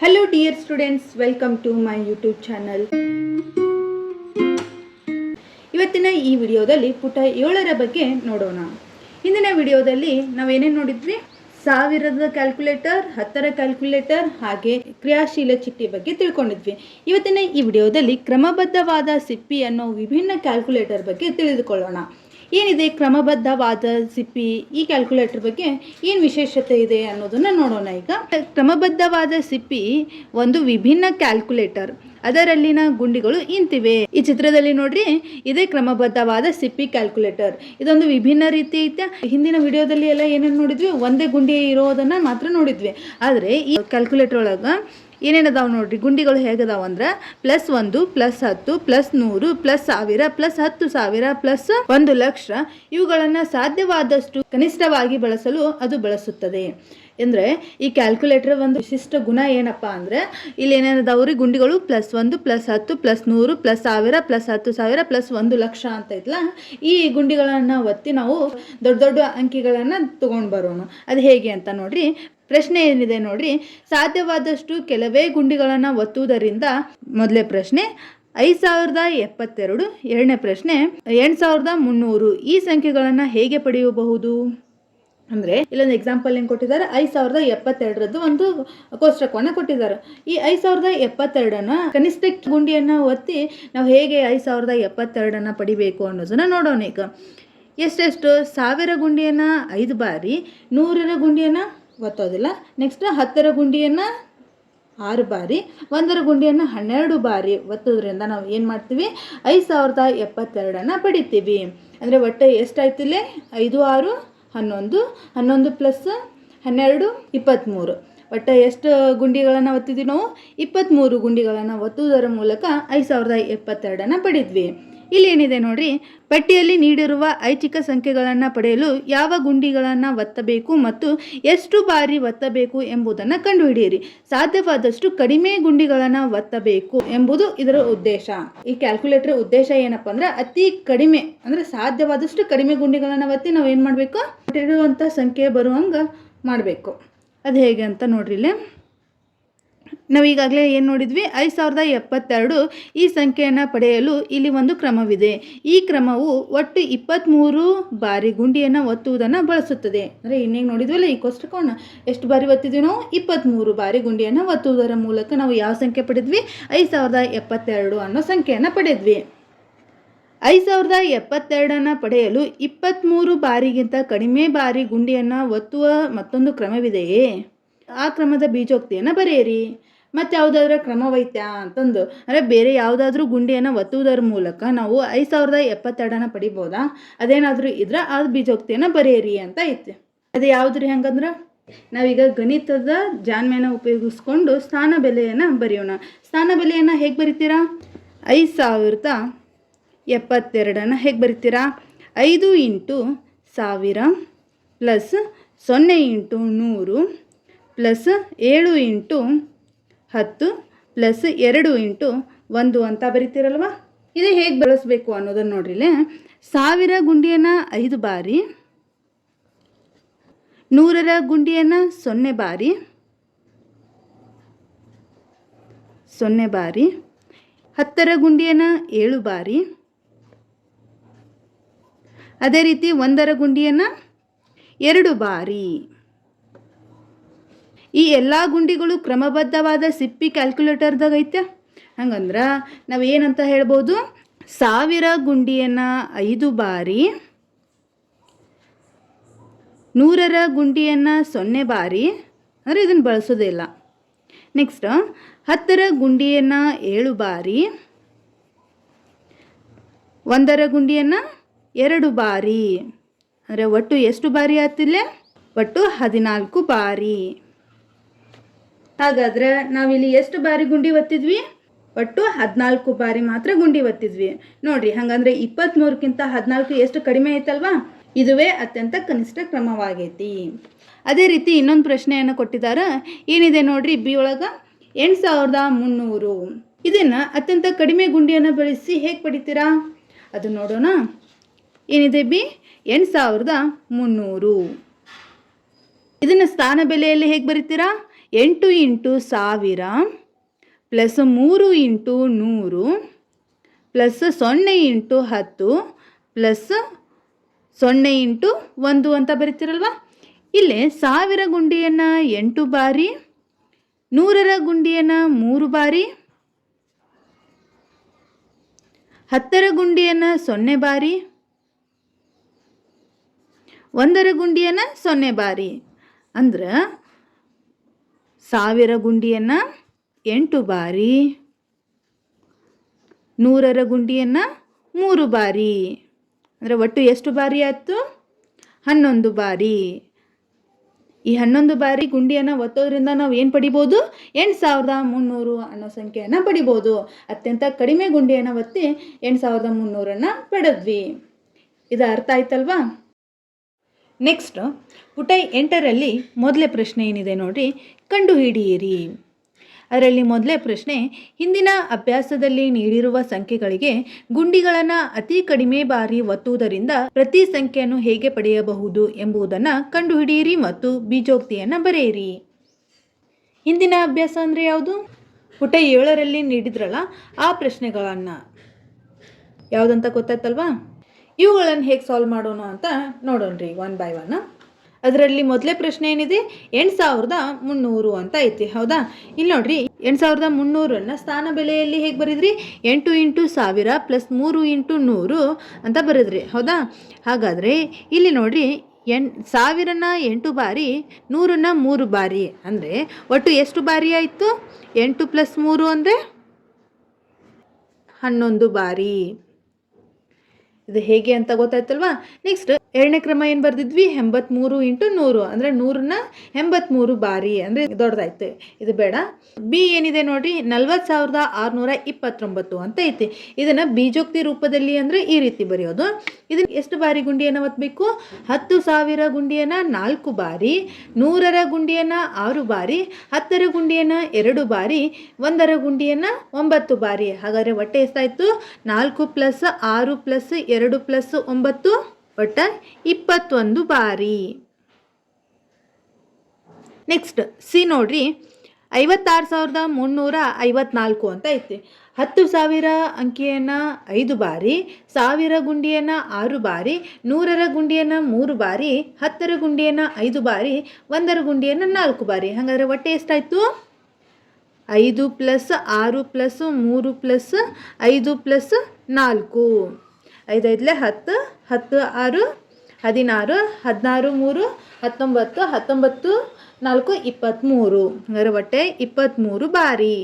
Hello dear students, welcome to my YouTube channel. ಇವತ್ತಿನ ಈ ವಿಡಿಯೋದಲ್ಲಿ ಪುಟ 7ರ ಬಗ್ಗೆ ನೋಡೋಣ. ಹಿಂದಿನ ವಿಡಿಯೋದಲ್ಲಿ ನಾವು ಏನೇನು ನೋಡಿದ್ವಿ? ಸಾವಿರದ ಕ್ಯಾಲ್ಕುಲೇಟರ್, 10ರ ಕ್ಯಾಲ್ಕುಲೇಟರ್ ಹಾಗೆ ಕ್ರಿಯಾಶೀಲ ಚಿಟ್ಟಿ ಬಗ್ಗೆ ತಿಳ್ಕೊಂಡಿದ್ವಿ. ಇವತ್ತಿನ ಈ ವಿಡಿಯೋದಲ್ಲಿ ಕ್ರಮಬದ್ಧವಾದ ಸಿಪ್ಪಿ ಅನ್ನೋ ವಿಭಿನ್ನ ಕ್ಯಾಲ್ಕುಲೇಟರ್ ಬಗ್ಗೆ ತಿಳಿದುಕೊಳ್ಳೋಣ. ಏನಿದೆ ಕ್ರಮಬದ್ಧವಾದ ಸಿಪ್ಪಿ, ಈ ಕ್ಯಾಲ್ಕುಲೇಟರ್ ಬಗ್ಗೆ ಏನು ವಿಶೇಷತೆ ಇದೆ ಅನ್ನೋದನ್ನು ನೋಡೋಣ. ಈಗ ಕ್ರಮಬದ್ಧವಾದ ಸಿಪ್ಪಿ ಒಂದು ವಿಭಿನ್ನ ಕ್ಯಾಲ್ಕುಲೇಟರ್, ಅದರಲ್ಲಿನ ಗುಂಡಿಗಳು ಇಂತಿವೆ. ಈ ಚಿತ್ರದಲ್ಲಿ ನೋಡ್ರಿ, ಇದೇ ಕ್ರಮಬದ್ಧವಾದ ಸಿಪ್ಪಿ ಕ್ಯಾಲ್ಕುಲೇಟರ್. ಇದೊಂದು ವಿಭಿನ್ನ ರೀತಿ ಐತೆ. ಹಿಂದಿನ ವಿಡಿಯೋದಲ್ಲಿ ಎಲ್ಲ ಏನೇನು ನೋಡಿದ್ವಿ, ಒಂದೇ ಗುಂಡಿ ಇರೋದನ್ನ ಮಾತ್ರ ನೋಡಿದ್ವಿ. ಆದರೆ ಈ ಕ್ಯಾಲ್ಕುಲೇಟರ್ ಒಳಗೆ ಏನೇನದಾವ ನೋಡ್ರಿ, ಗುಂಡಿಗಳು ಹೇಗದಾವ ಅಂದ್ರೆ +1, +10, +100, +1000, +10,000, +1,00,000 ಇವುಗಳನ್ನು ಸಾಧ್ಯವಾದಷ್ಟು ಕನಿಷ್ಠವಾಗಿ ಬಳಸಲು ಅದು ಬಳಸುತ್ತದೆ. ಅಂದರೆ ಈ ಕ್ಯಾಲ್ಕುಲೇಟರ್ ಒಂದು ವಿಶಿಷ್ಟ ಗುಣ ಏನಪ್ಪ ಅಂದರೆ, ಇಲ್ಲಿ ಏನೇನದಾವ್ರಿ ಗುಂಡಿಗಳು +1, +10, +100, +1000, +10,000, +1,00,000 ಅಂತ ಐತಲ್ಲ, ಈ ಗುಂಡಿಗಳನ್ನು ಒತ್ತಿ ನಾವು ದೊಡ್ಡ ದೊಡ್ಡ ಅಂಕಿಗಳನ್ನು ತಗೊಂಡು ಬರೋಣ. ಅದು ಹೇಗೆ ಅಂತ ನೋಡ್ರಿ. ಪ್ರಶ್ನೆ ಏನಿದೆ ನೋಡ್ರಿ, ಸಾಧ್ಯವಾದಷ್ಟು ಕೆಲವೇ ಗುಂಡಿಗಳನ್ನು ಒತ್ತುವುದರಿಂದ, ಮೊದಲೇ ಪ್ರಶ್ನೆ 5072, ಎರಡನೇ ಪ್ರಶ್ನೆ 8300 ಈ ಸಂಖ್ಯೆಗಳನ್ನು ಹೇಗೆ ಪಡೆಯಬಹುದು ಅಂದರೆ, ಇಲ್ಲೊಂದು ಎಕ್ಸಾಂಪಲ್ ಏನು ಕೊಟ್ಟಿದ್ದಾರೆ, 5072ರದ್ದು ಒಂದು ಕೋಷ್ಟಕವನ್ನು ಕೊಟ್ಟಿದ್ದಾರೆ. ಈ 5072ನ ಕನಿಷ್ಠ ಗುಂಡಿಯನ್ನು ಒತ್ತಿ ನಾವು ಹೇಗೆ 5072ನ್ನು ಪಡಿಬೇಕು ಅನ್ನೋದನ್ನು ನೋಡೋಣ. ಈಗ ಎಷ್ಟೆಷ್ಟು 1000 ಗುಂಡಿಯನ್ನು 5 ಬಾರಿ, 100ರ ಗುಂಡಿಯನ್ನು ಒತ್ತೋದಿಲ್ಲ. ನೆಕ್ಸ್ಟ್ 10ರ ಗುಂಡಿಯನ್ನು 6 ಬಾರಿ, 1ರ ಗುಂಡಿಯನ್ನು 12 ಬಾರಿ ಒತ್ತೋದ್ರಿಂದ ನಾವು ಏನು ಮಾಡ್ತೀವಿ, 5072ನ್ನು ಪಡಿತೀವಿ. ಅಂದರೆ ಒಟ್ಟು ಎಷ್ಟಾಯ್ತು ಇಲ್ಲಿ, 5, 6, 11, 11 + 12, 23. ಒಟ್ಟು ಎಷ್ಟು ಗುಂಡಿಗಳನ್ನು ಒತ್ತಿದ್ವಿ ನಾವು, 23 ಗುಂಡಿಗಳನ್ನು ಒತ್ತುವುದರ ಮೂಲಕ 5072ನ್ನು ಪಡೆದ್ವಿ. ಇಲ್ಲಿ ಏನಿದೆ ನೋಡ್ರಿ, ಪಟ್ಟಿಯಲ್ಲಿ ನೀಡಿರುವ ಐಚ್ಛಿಕ ಸಂಖ್ಯೆಗಳನ್ನು ಪಡೆಯಲು ಯಾವ ಗುಂಡಿಗಳನ್ನು ಒತ್ತಬೇಕು ಮತ್ತು ಎಷ್ಟು ಬಾರಿ ಒತ್ತಬೇಕು ಎಂಬುದನ್ನು ಕಂಡುಹಿಡಿಯಿರಿ. ಸಾಧ್ಯವಾದಷ್ಟು ಕಡಿಮೆ ಗುಂಡಿಗಳನ್ನು ಒತ್ತಬೇಕು ಎಂಬುದು ಇದರ ಉದ್ದೇಶ. ಈ ಕ್ಯಾಲ್ಕುಲೇಟರ್ ಉದ್ದೇಶ ಏನಪ್ಪ ಅಂದ್ರೆ, ಅತಿ ಕಡಿಮೆ ಅಂದರೆ ಸಾಧ್ಯವಾದಷ್ಟು ಕಡಿಮೆ ಗುಂಡಿಗಳನ್ನು ಒತ್ತಿ ನಾವು ಏನು ಮಾಡಬೇಕು, ಇರುವಂಥ ಸಂಖ್ಯೆ ಬರುವಂಗೆ ಮಾಡಬೇಕು. ಅದು ಹೇಗೆ ಅಂತ ನೋಡ್ರಿ. ಇಲ್ಲಿ ನಾವು ಈಗಾಗಲೇ ಏನು ನೋಡಿದ್ವಿ, 5072 ಈ ಸಂಖ್ಯೆಯನ್ನು ಪಡೆಯಲು ಇಲ್ಲಿ ಒಂದು ಕ್ರಮವಿದೆ. ಈ ಕ್ರಮವು ಒಟ್ಟು 23 ಬಾರಿ ಗುಂಡಿಯನ್ನು ಒತ್ತುವುದನ್ನು ಬಳಸುತ್ತದೆ. ಅಂದರೆ ಇನ್ನೇನು ನೋಡಿದ್ವಲ್ಲ, ಈ ಕೋಷ್ಟಕವನ್ನು ಎಷ್ಟು ಬಾರಿ ಒತ್ತಿದ್ವಿ ನಾವು, 23 ಬಾರಿ ಗುಂಡಿಯನ್ನು ಒತ್ತುವುದರ ಮೂಲಕ ನಾವು ಯಾವ ಸಂಖ್ಯೆ ಪಡೆದ್ವಿ, 5072 ಅನ್ನೋ ಸಂಖ್ಯೆಯನ್ನು ಪಡೆದ್ವಿ. 5072ನ್ನು ಪಡೆಯಲು 23 ಬಾರಿಗಿಂತ ಕಡಿಮೆ ಬಾರಿ ಗುಂಡಿಯನ್ನು ಒತ್ತುವ ಮತ್ತೊಂದು ಕ್ರಮವಿದೆಯೇ? ಆ ಕ್ರಮದ ಬೀಜೋಕ್ತಿಯನ್ನು ಬರೆಯಿರಿ. ಮತ್ತು ಯಾವುದಾದ್ರೂ ಕ್ರಮವೈತ್ಯ ಅಂತಂದು, ಅಂದರೆ ಬೇರೆ ಯಾವುದಾದ್ರೂ ಗುಂಡಿಯನ್ನು ಒತ್ತುವುದರ ಮೂಲಕ ನಾವು 5072ನ್ನು ಪಡಿಬೋದಾ? ಅದೇನಾದರೂ ಇದ್ರೆ ಆ ಬೀಜೋಕ್ತಿಯನ್ನು ಬರೆಯಿರಿ ಅಂತ ಐತೆ. ಅದು ಯಾವುದ್ರಿ? ಹಂಗಂದ್ರೆ ನಾವೀಗ ಗಣಿತದ ಜಾಣ್ಮೆನ ಉಪಯೋಗಿಸ್ಕೊಂಡು ಸ್ಥಾನ ಬೆಲೆಯನ್ನು ಬರೆಯೋಣ. ಸ್ಥಾನ ಬೆಲೆಯನ್ನು ಹೇಗೆ ಬರಿತೀರಾ? 5072ನ್ನು ಹೇಗೆ ಬರಿತೀರಾ? 5 × 1000 + 0 × 100 + 7 × 10 + 2 × 1 ಅಂತ ಬರಿತೀರಲ್ವ. ಇದು ಹೇಗೆ ಬಳಸಬೇಕು ಅನ್ನೋದನ್ನು ನೋಡ್ರಿ. 1000 ಗುಂಡಿಯನ್ನು 5 ಬಾರಿ, 100ರ ಗುಂಡಿಯನ್ನು 0 ಬಾರಿ, 0 ಬಾರಿ, 10ರ ಗುಂಡಿಯನ್ನು 7 ಬಾರಿ, ಅದೇ ರೀತಿ 1ರ ಗುಂಡಿಯನ್ನು 2 ಬಾರಿ. ಈ ಎಲ್ಲ ಗುಂಡಿಗಳು ಕ್ರಮಬದ್ಧವಾದ ಸಿಪ್ಪಿ ಕ್ಯಾಲ್ಕುಲೇಟರ್ದಾಗ ಐತೆ. ಹಂಗಂದ್ರೆ ನಾವು ಏನಂತ ಹೇಳ್ಬೋದು, 1000 ಗುಂಡಿಯನ್ನು 5 ಬಾರಿ, 100ರ ಗುಂಡಿಯನ್ನು 0 ಬಾರಿ, ಅಂದರೆ ಇದನ್ನು ಬಳಸೋದೇ ಇಲ್ಲ. ನೆಕ್ಸ್ಟ್ 10ರ ಗುಂಡಿಯನ್ನು 7 ಬಾರಿ, 1ರ ಗುಂಡಿಯನ್ನು 2 ಬಾರಿ, ಅಂದರೆ ಒಟ್ಟು ಎಷ್ಟು ಬಾರಿ ಆಯ್ತಿಲ್ಲ, ಒಟ್ಟು 14 ಬಾರಿ. ಹಾಗಾದ್ರೆ ನಾವಿಲ್ಲಿ ಎಷ್ಟು ಬಾರಿ ಗುಂಡಿ ಒತ್ತಿದ್ವಿ? ಒಟ್ಟು 14 ಬಾರಿ ಮಾತ್ರ ಗುಂಡಿ ಒತ್ತಿದ್ವಿ ನೋಡ್ರಿ. ಹಾಗಂದ್ರೆ 23ಕ್ಕಿಂತ 14 ಎಷ್ಟು ಕಡಿಮೆ ಐತಲ್ವಾ? ಇದುವೇ ಅತ್ಯಂತ ಕನಿಷ್ಠ ಕ್ರಮವಾಗೈತಿ. ಅದೇ ರೀತಿ ಇನ್ನೊಂದು ಪ್ರಶ್ನೆಯನ್ನು ಕೊಟ್ಟಿದ್ದಾರೆ. ಏನಿದೆ ನೋಡ್ರಿ, ಬಿ ಒಳಗೆ 8300. ಇದನ್ನು ಅತ್ಯಂತ ಕಡಿಮೆ ಗುಂಡಿಯನ್ನು ಬಳಸಿ ಹೇಗೆ ಪಡಿತೀರಾ ಅದು ನೋಡೋಣ. ಏನಿದೆ ಬಿ, 8300. ಇದನ್ನು ಸ್ಥಾನ ಬೆಲೆಯಲ್ಲಿ ಹೇಗೆ ಬರಿತೀರಾ? 8 into 1000 plus 3 into 100 plus 0 into 10 plus 0 into 1 ಅಂತ ಬರೀತಿರಲ್ವ. ಇಲ್ಲಿ 1000 ಗುಂಡಿಯನ್ನು 8 ಬಾರಿ, 100ರ ಗುಂಡಿಯನ್ನು 3 ಬಾರಿ, 10ರ ಗುಂಡಿಯನ್ನು 0 ಬಾರಿ, 1ರ ಗುಂಡಿಯನ್ನು 0 ಬಾರಿ. ಅಂದ್ರೆ 1000 ಗುಂಡಿಯನ್ನು 8 ಬಾರಿ, 100ರ ಗುಂಡಿಯನ್ನು 3 ಬಾರಿ. ಅಂದರೆ ಒಟ್ಟು ಎಷ್ಟು ಬಾರಿ ಆಯಿತು? 11 ಬಾರಿ. ಈ 11 ಬಾರಿ ಗುಂಡಿಯನ್ನು ಒತ್ತೋದ್ರಿಂದ ನಾವು ಏನು ಪಡಿಬೋದು? 8300 ಅನ್ನೋ ಸಂಖ್ಯೆಯನ್ನು ಪಡಿಬೋದು. ಅತ್ಯಂತ ಕಡಿಮೆ ಗುಂಡಿಯನ್ನು ಒತ್ತಿ 8300 ಪಡೆದ್ವಿ. ಇದು ಅರ್ಥ ಆಯ್ತಲ್ವಾ? ನೆಕ್ಸ್ಟ್ ಪುಟ 8ರಲ್ಲಿ ಮೊದಲೇ ಪ್ರಶ್ನೆ ಏನಿದೆ ನೋಡಿ, ಕಂಡುಹಿಡಿಯಿರಿ. ಅದರಲ್ಲಿ ಮೊದಲೇ ಪ್ರಶ್ನೆ, ಹಿಂದಿನ ಅಭ್ಯಾಸದಲ್ಲಿ ನೀಡಿರುವ ಸಂಖ್ಯೆಗಳಿಗೆ ಗುಂಡಿಗಳನ್ನು ಅತಿ ಕಡಿಮೆ ಬಾರಿ ಒತ್ತುವುದರಿಂದ ಪ್ರತಿ ಸಂಖ್ಯೆಯನ್ನು ಹೇಗೆ ಪಡೆಯಬಹುದು ಎಂಬುದನ್ನು ಕಂಡುಹಿಡಿಯಿರಿ ಮತ್ತು ಬೀಜೋಕ್ತಿಯನ್ನು ಬರೆಯಿರಿ. ಹಿಂದಿನ ಅಭ್ಯಾಸ ಅಂದರೆ ಯಾವುದು? ಪುಟ 7ರಲ್ಲಿ ನೀಡಿದ್ರಲ್ಲ ಆ ಪ್ರಶ್ನೆಗಳನ್ನು. ಯಾವುದಂತ ಗೊತ್ತಾಯ್ತಲ್ವಾ? ಇವುಗಳನ್ನು ಹೇಗೆ ಸಾಲ್ವ್ ಮಾಡೋಣ ಅಂತ ನೋಡೋಣ್ರಿ ಒನ್ ಬೈ ಒನ್. ಅದರಲ್ಲಿ ಮೊದಲೇ ಪ್ರಶ್ನೆ ಏನಿದೆ? 8300 ಅಂತ ಐತಿ, ಹೌದಾ? ಇಲ್ಲಿ ನೋಡ್ರಿ, 8300 ಸ್ಥಾನ ಬೆಲೆಯಲ್ಲಿ ಹೇಗೆ ಬರೀದ್ರಿ? 8 ಇಂಟು 1000 ಪ್ಲಸ್ 3 ಇಂಟು 100 ಅಂತ ಬರೆದ್ರಿ, ಹೌದಾ? ಹಾಗಾದರೆ ಇಲ್ಲಿ ನೋಡ್ರಿ, 1000ನ 8 ಬಾರಿ, 100ನ 3 ಬಾರಿ, ಅಂದರೆ ಒಟ್ಟು ಎಷ್ಟು ಬಾರಿ ಆಯಿತು? 8 ಪ್ಲಸ್ 3 ಅಂದರೆ 11 ಬಾರಿ. ಇದು ಹೇಗೆ ಅಂತ ಗೊತ್ತಾಯ್ತಲ್ವಾ? ನೆಕ್ಸ್ಟ್ ಎರಡನೇ ಕ್ರಮ ಏನು ಬರೆದಿದ್ವಿ? 83 ಇಂಟು 100 ಅಂದರೆ 100ನ 83 ಬಾರಿ, ಅಂದರೆ ದೊಡ್ಡದಾಯ್ತು. ಇದು ಬೇಡ. ಬಿ ಏನಿದೆ ನೋಡ್ರಿ, 40629 ಅಂತ ಐತಿ. ಇದನ್ನು ಬೀಜೋಕ್ತಿ ರೂಪದಲ್ಲಿ ಅಂದರೆ ಈ ರೀತಿ ಬರೆಯೋದು. ಇದನ್ನು ಎಷ್ಟು ಬಾರಿ ಗುಂಡಿಯನ್ನು ಒತ್ತಬೇಕು? 10,000 ಗುಂಡಿಯನ್ನು 4 ಬಾರಿ, 100ರ ಗುಂಡಿಯನ್ನು 6 ಬಾರಿ, 10ರ ಗುಂಡಿಯನ್ನು 2 ಬಾರಿ, 1ರ ಗುಂಡಿಯನ್ನು 9 ಬಾರಿ. ಹಾಗಾದರೆ ಒಟ್ಟೆ ಎಷ್ಟಾಯಿತು? 4 ಪ್ಲಸ್ 6 ಪ್ಲಸ್ 2 ಪ್ಲಸ್ 9 ಒಟ್ಟ 21 ಬಾರಿ. ನೆಕ್ಸ್ಟ್ ಸಿ ನೋಡ್ರಿ, 56,354 ಅಂತ ಐತಿ. 10,000 ಅಂಕಿಯನ್ನು 5 ಬಾರಿ, 1000 ಗುಂಡಿಯನ್ನು 6 ಬಾರಿ, 100ರ ಗುಂಡಿಯನ್ನು 3 ಬಾರಿ, 10ರ ಗುಂಡಿಯನ್ನು 5 ಬಾರಿ, 1ರ ಗುಂಡಿಯನ್ನು 4 ಬಾರಿ. ಹಾಗಾದರೆ ಒಟ್ಟೆ ಎಷ್ಟಾಯಿತು? 5 ಪ್ಲಸ್ 6 ಪ್ಲಸ್ 3 ಪ್ಲಸ್ 5 ಪ್ಲಸ್ 4. 5 5 10, 10 6 16, 16 3 19, 19 4 23. ಹಾಗಾದರೆ ಒಟ್ಟೆ 23 ಬಾರಿ.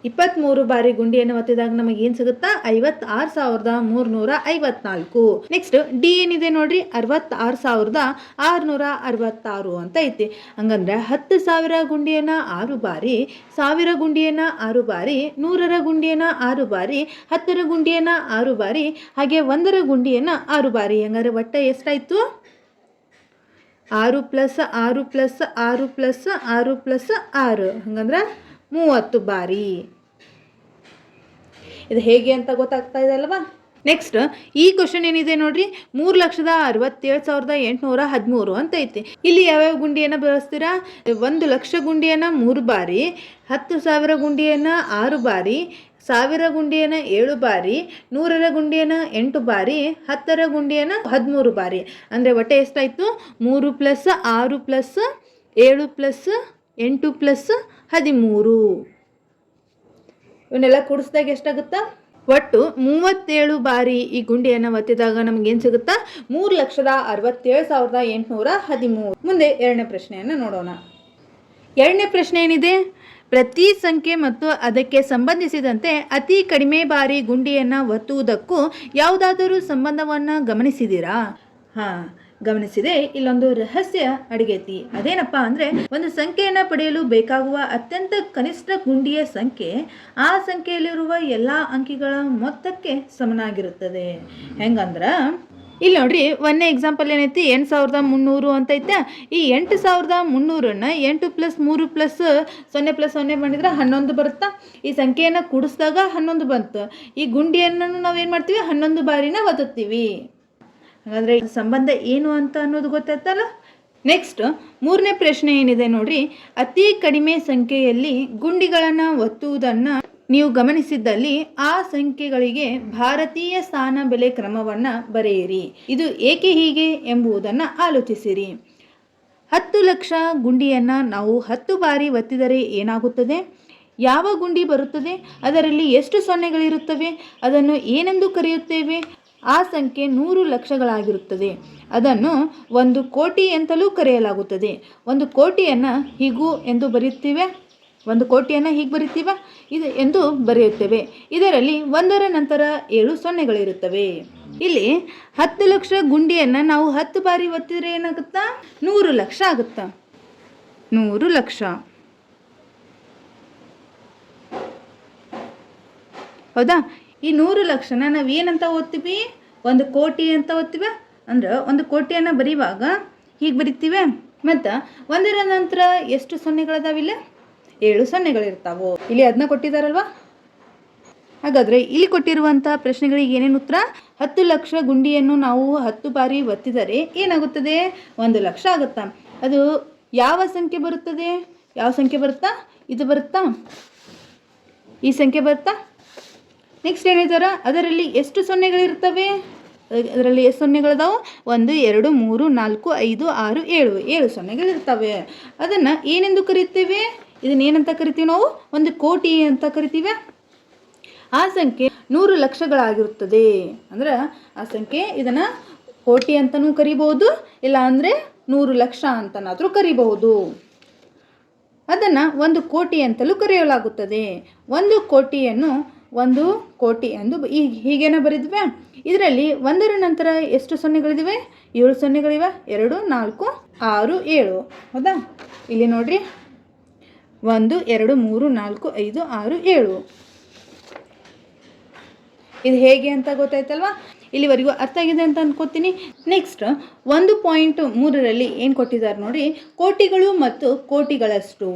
23 ಬಾರಿ ಗುಂಡಿಯನ್ನು ಒತ್ತಿದಾಗ ನಮಗೆ ಏನು ಸಿಗುತ್ತಾ? 56,354. ನೆಕ್ಸ್ಟ್ ಡಿ ಏನಿದೆ ನೋಡ್ರಿ, 66,666 ಅಂತ ಐತಿ. ಹಂಗಂದ್ರೆ 10,000 ಗುಂಡಿಯನ್ನು 6 ಬಾರಿ, 1000 ಗುಂಡಿಯನ್ನು 6 ಬಾರಿ, 100ರ ಗುಂಡಿಯನ್ನು 6 ಬಾರಿ, 10ರ ಗುಂಡಿಯನ್ನು 6 ಬಾರಿ, ಹಾಗೆ 1ರ ಗುಂಡಿಯನ್ನು 6 ಬಾರಿ. ಹಂಗಾದ್ರೆ ಒಟ್ಟೆ ಎಷ್ಟಾಯಿತು? 6 ಪ್ಲಸ್ 6 ಪ್ಲಸ್ 6 ಪ್ಲಸ್ 6 ಪ್ಲಸ್ 6, ಹಂಗಂದ್ರೆ 30 ಬಾರಿ. ಇದು ಹೇಗೆ ಅಂತ ಗೊತ್ತಾಗ್ತಾ ಇದೆ ಅಲ್ವಾ? ನೆಕ್ಸ್ಟ್ ಈ ಕ್ವಶನ್ ಏನಿದೆ ನೋಡ್ರಿ, 3,67,813 ಅಂತ ಐತಿ. ಇಲ್ಲಿ ಯಾವ್ಯಾವ ಗುಂಡಿಯನ್ನು ಬಳಸ್ತೀರಾ? 1,00,000 ಗುಂಡಿಯನ್ನು 3 ಬಾರಿ, 10,000 ಗುಂಡಿಯನ್ನು 6 ಬಾರಿ, 1000 ಗುಂಡಿಯನ್ನು 7 ಬಾರಿ, 100ರ ಗುಂಡಿಯನ್ನು 8 ಬಾರಿ, 10ರ ಗುಂಡಿಯನ್ನು 13 ಬಾರಿ. ಅಂದರೆ ಒಟ್ಟೆ ಎಷ್ಟಾಯಿತು? 3 ಪ್ಲಸ್ 6 ಪ್ಲಸ್ 7 ಪ್ಲಸ್ 8 ಪ್ಲಸ್ 13. ಇವನ್ನೆಲ್ಲ ಕೂಡಿಸಿದಾಗ ಎಷ್ಟಾಗುತ್ತಾ? ಒಟ್ಟು 37 ಬಾರಿ ಈ ಗುಂಡಿಯನ್ನು ಒತ್ತಿದಾಗ ನಮಗೇನು ಸಿಗುತ್ತಾ? 3,67,813. ಮುಂದೆ ಎರಡನೇ ಪ್ರಶ್ನೆಯನ್ನು ನೋಡೋಣ. ಎರಡನೇ ಪ್ರಶ್ನೆ ಏನಿದೆ? ಪ್ರತಿ ಸಂಖ್ಯೆ ಮತ್ತು ಅದಕ್ಕೆ ಸಂಬಂಧಿಸಿದಂತೆ ಅತಿ ಕಡಿಮೆ ಬಾರಿ ಗುಂಡಿಯನ್ನು ಒತ್ತುವುದಕ್ಕೂ ಯಾವುದಾದರೂ ಸಂಬಂಧವನ್ನು ಗಮನಿಸಿದ್ದೀರಾ? ಹಾಂ, ಗಮನಿಸಿದೆ. ಇಲ್ಲೊಂದು ರಹಸ್ಯ ಅಡಗೈತಿ. ಅದೇನಪ್ಪ ಅಂದರೆ, ಒಂದು ಸಂಖ್ಯೆಯನ್ನು ಪಡೆಯಲು ಬೇಕಾಗುವ ಅತ್ಯಂತ ಕನಿಷ್ಠ ಗುಂಡಿಯ ಸಂಖ್ಯೆ ಆ ಸಂಖ್ಯೆಯಲ್ಲಿರುವ ಎಲ್ಲ ಅಂಕಿಗಳ ಮೊತ್ತಕ್ಕೆ ಸಮನಾಗಿರುತ್ತದೆ. ಹೆಂಗಂದ್ರೆ ಇಲ್ಲಿ ನೋಡ್ರಿ, ಒಂದೇ ಎಕ್ಸಾಂಪಲ್ ಏನೈತಿ, 8,300 ಅಂತ ಐತೆ. ಈ 8,300ನ್ನ 8 ಪ್ಲಸ್ 3 ಪ್ಲಸ್ 0 ಪ್ಲಸ್ 0 ಮಾಡಿದ್ರೆ 11 ಬರುತ್ತಾ? ಈ ಸಂಖ್ಯೆಯನ್ನು ಕೂಡಿಸಿದಾಗ 11 ಬಂತು. ಈ ಗುಂಡಿಯನ್ನು ನಾವೇನು ಮಾಡ್ತೀವಿ? 11 ಬಾರಿನ ಒತ್ತುತ್ತೀವಿ. ಹಾಗಾದರೆ ಸಂಬಂಧ ಏನು ಅಂತ ಅನ್ನೋದು ಗೊತ್ತಾಯ್ತಲ್ಲ? ನೆಕ್ಸ್ಟ್ ಮೂರನೇ ಪ್ರಶ್ನೆ ಏನಿದೆ ನೋಡ್ರಿ, ಅತಿ ಕಡಿಮೆ ಸಂಖ್ಯೆಯಲ್ಲಿ ಗುಂಡಿಗಳನ್ನು ಒತ್ತುವುದನ್ನು ನೀವು ಗಮನಿಸಿದ್ದಲ್ಲಿ ಆ ಸಂಖ್ಯೆಗಳಿಗೆ ಭಾರತೀಯ ಸ್ಥಾನ ಬೆಲೆ ಕ್ರಮವನ್ನು ಬರೆಯಿರಿ. ಇದು ಏಕೆ ಹೀಗೆ ಎಂಬುದನ್ನು ಆಲೋಚಿಸಿರಿ. 10 ಲಕ್ಷ ಗುಂಡಿಯನ್ನು ನಾವು 10 ಬಾರಿ ಒತ್ತಿದರೆ ಏನಾಗುತ್ತದೆ? ಯಾವ ಗುಂಡಿ ಬರುತ್ತದೆ? ಅದರಲ್ಲಿ ಎಷ್ಟು ಸೊನ್ನೆಗಳಿರುತ್ತವೆ? ಅದನ್ನು ಏನೆಂದು ಕರೆಯುತ್ತೇವೆ? ಆ ಸಂಖ್ಯೆ 100 ಲಕ್ಷಗಳಾಗಿರುತ್ತದೆ. ಅದನ್ನು 1 ಕೋಟಿ ಅಂತಲೂ ಕರೆಯಲಾಗುತ್ತದೆ. 1 ಕೋಟಿಯನ್ನು ಹೀಗೂ ಎಂದು ಬರೆಯುತ್ತೇವೆ. 1 ಕೋಟಿಯನ್ನು ಹೀಗೆ ಬರೀತೀವ ಇದು ಎಂದು ಬರೆಯುತ್ತೇವೆ. ಇದರಲ್ಲಿ ಒಂದರ ನಂತರ 7 ಸೊನ್ನೆಗಳಿರುತ್ತವೆ. ಇಲ್ಲಿ 10 ಲಕ್ಷ ಗುಂಡಿಯನ್ನು ನಾವು 10 ಬಾರಿ ಒತ್ತಿದರೆ ಏನಾಗುತ್ತಾ? 100 ಲಕ್ಷ ಆಗುತ್ತಾ? 100 ಲಕ್ಷ. ಹೌದಾ? ಈ 100 ಲಕ್ಷನ ನಾವು ಏನಂತ ಓದ್ತೀವಿ? 1 ಕೋಟಿ ಅಂತ ಓದ್ತೀವಿ. ಅಂದ್ರೆ 1 ಕೋಟಿಯನ್ನು ಬರೀವಾಗ ಹೀಗೆ ಬರಿತೀವಿ. ಮತ್ತು ಒಂದರ ನಂತರ ಎಷ್ಟು ಸೊನ್ನೆಗಳದಾವಿಲ್ಲ? 7 ಸೊನ್ನೆಗಳಿರ್ತಾವೆ. ಇಲ್ಲಿ ಅದನ್ನ ಕೊಟ್ಟಿದ್ದಾರಲ್ವ? ಹಾಗಾದರೆ ಇಲ್ಲಿ ಕೊಟ್ಟಿರುವಂಥ ಪ್ರಶ್ನೆಗಳಿಗೆ ಏನೇನು ಉತ್ತರ? 10 ಲಕ್ಷ ಗುಂಡಿಯನ್ನು ನಾವು 10 ಬಾರಿ ಒತ್ತಿದರೆ ಏನಾಗುತ್ತದೆ? 1 ಲಕ್ಷ ಆಗುತ್ತಾ? ಅದು ಯಾವ ಸಂಖ್ಯೆ ಬರುತ್ತದೆ? ಯಾವ ಸಂಖ್ಯೆ ಬರುತ್ತಾ? ಇದು ಬರುತ್ತಾ? ಈ ಸಂಖ್ಯೆ ಬರುತ್ತಾ? ನೆಕ್ಸ್ಟ್ ಏನಿದ್ದಾರೆ? ಅದರಲ್ಲಿ ಎಷ್ಟು ಸೊನ್ನೆಗಳಿರ್ತವೆ? ಅದರಲ್ಲಿ ಎಷ್ಟು ಸೊನ್ನೆಗಳಿದಾವೆ? 1 2 3 4 5 6 7 ಸೊನ್ನೆಗಳಿರ್ತವೆ. ಅದನ್ನು ಏನೆಂದು ಕರಿತೀವಿ? ಇದನ್ನ ಏನಂತ ಕರಿತೀವಿ ನಾವು? 1 ಕೋಟಿ ಅಂತ ಕರಿತೀವಿ. ಆ ಸಂಖ್ಯೆ 100 ಲಕ್ಷಗಳಾಗಿರುತ್ತದೆ. ಅಂದ್ರೆ ಆ ಸಂಖ್ಯೆ ಇದನ್ನು ಕೋಟಿ ಅಂತಲೂ ಕರಿಬಹುದು, ಇಲ್ಲ ಅಂದರೆ 100 ಲಕ್ಷ ಅಂತನಾದರೂ ಕರಿಬಹುದು. ಅದನ್ನು 1 ಕೋಟಿ ಅಂತಲೂ ಕರೆಯಲಾಗುತ್ತದೆ. 1 ಕೋಟಿಯನ್ನು 1 ಕೋಟಿ ಎಂದು ಹೀಗೇನ ಬರೆದ್ವಿ. ಇದರಲ್ಲಿ ಒಂದರ ನಂತರ ಎಷ್ಟು ಸೊನ್ನೆಗಳಿವೆ? 7 ಸೊನ್ನೆಗಳಿವೆ. 2 4 6 7. ಹೌದಾ? ಇಲ್ಲಿ ನೋಡ್ರಿ, 1 2 3 4 5 6 7. ಇದು ಹೇಗೆ ಅಂತ ಗೊತ್ತಾಯ್ತಲ್ವಾ? ಇಲ್ಲಿವರೆಗೂ ಅರ್ಥ ಆಗಿದೆ ಅಂತ ಅನ್ಕೋತೀನಿ. ನೆಕ್ಸ್ಟ್ 1.3ರಲ್ಲಿ ಏನು ಕೊಟ್ಟಿದ್ದಾರೆ ನೋಡಿ, ಕೋಟಿಗಳು ಮತ್ತು ಕೋಟಿಗಳಷ್ಟು.